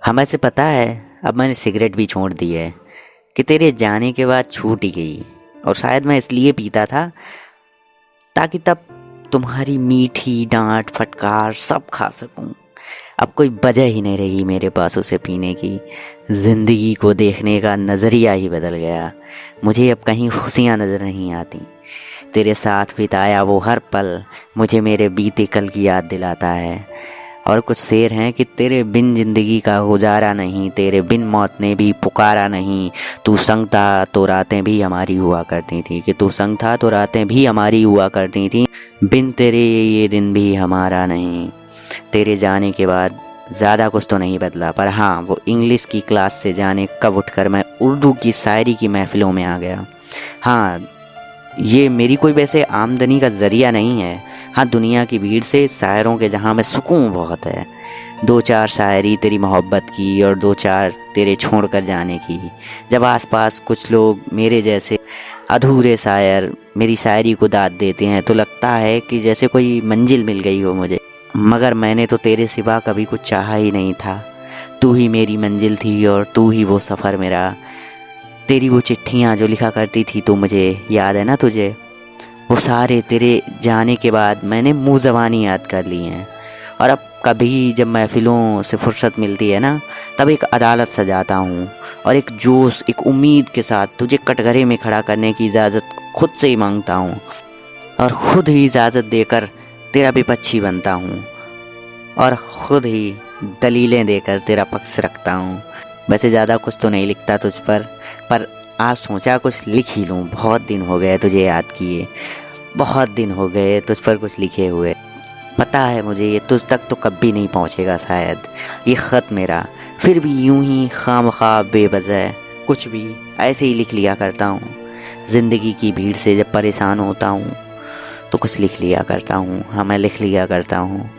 हमें से पता है, अब मैंने सिगरेट भी छोड़ दी है कि तेरे जाने के बाद छूट ही गई। और शायद मैं इसलिए पीता था ताकि तब तुम्हारी मीठी डांट फटकार सब खा सकूं। अब कोई वजह ही नहीं रही मेरे पास उसे पीने की। जिंदगी को देखने का नज़रिया ही बदल गया। मुझे अब कहीं खुशियाँ नज़र नहीं आती। तेरे साथ बिताया वो हर पल मुझे मेरे बीते कल की याद दिलाता है। और कुछ शेर हैं कि तेरे बिन जिंदगी का गुजारा नहीं, तेरे बिन मौत ने भी पुकारा नहीं। तू संग था तो रातें भी हमारी हुआ करती थी, कि तू संग था तो रातें भी हमारी हुआ करती थी। बिन तेरे ये दिन भी हमारा नहीं। तेरे जाने के बाद ज़्यादा कुछ तो नहीं बदला, पर हाँ, वो इंग्लिश की क्लास से जाने कब उठकर मैं उर्दू की शायरी की महफ़िलों में आ गया। हाँ, ये मेरी कोई वैसे आमदनी का ज़रिया नहीं है। हाँ, दुनिया की भीड़ से शायरों के जहाँ में सुकून बहुत है। दो चार शायरी तेरी मोहब्बत की और दो चार तेरे छोड़ कर जाने की। जब आसपास कुछ लोग मेरे जैसे अधूरे शायर मेरी शायरी को दाद देते हैं तो लगता है कि जैसे कोई मंजिल मिल गई हो मुझे। मगर मैंने तो तेरे सिवा कभी कुछ चाहा ही नहीं था। तू ही मेरी मंजिल थी और तू ही वो सफ़र मेरा। तेरी वो चिट्ठियाँ जो लिखा करती थी तो मुझे याद है ना तुझे, वो सारे तेरे जाने के बाद मैंने मुँह ज़बानी याद कर ली हैं। और अब कभी जब महफ़िलों से फुर्सत मिलती है ना, तब एक अदालत सजाता हूँ और एक जोश एक उम्मीद के साथ तुझे कटघरे में खड़ा करने की इजाज़त खुद से ही मांगता हूँ। और ख़ुद ही इजाज़त देकर तेरा विपक्षी बनता हूँ और ख़ुद ही दलीलें देकर तेरा पक्ष रखता हूँ। वैसे ज़्यादा कुछ तो नहीं लिखता तुझ पर आज सोचा कुछ लिख ही लूँ। बहुत दिन हो गए तुझे याद किए, बहुत दिन हो गए तुझ पर कुछ लिखे हुए। पता है मुझे ये तुझ तक तो कभी नहीं पहुँचेगा शायद ये ख़त मेरा, फिर भी यूं ही खामख़ा बेवजह कुछ भी ऐसे ही लिख लिया करता हूँ। ज़िंदगी की भीड़ से जब परेशान होता हूँ तो कुछ लिख लिया करता हूँ। हाँ, मैं लिख लिया करता हूँ।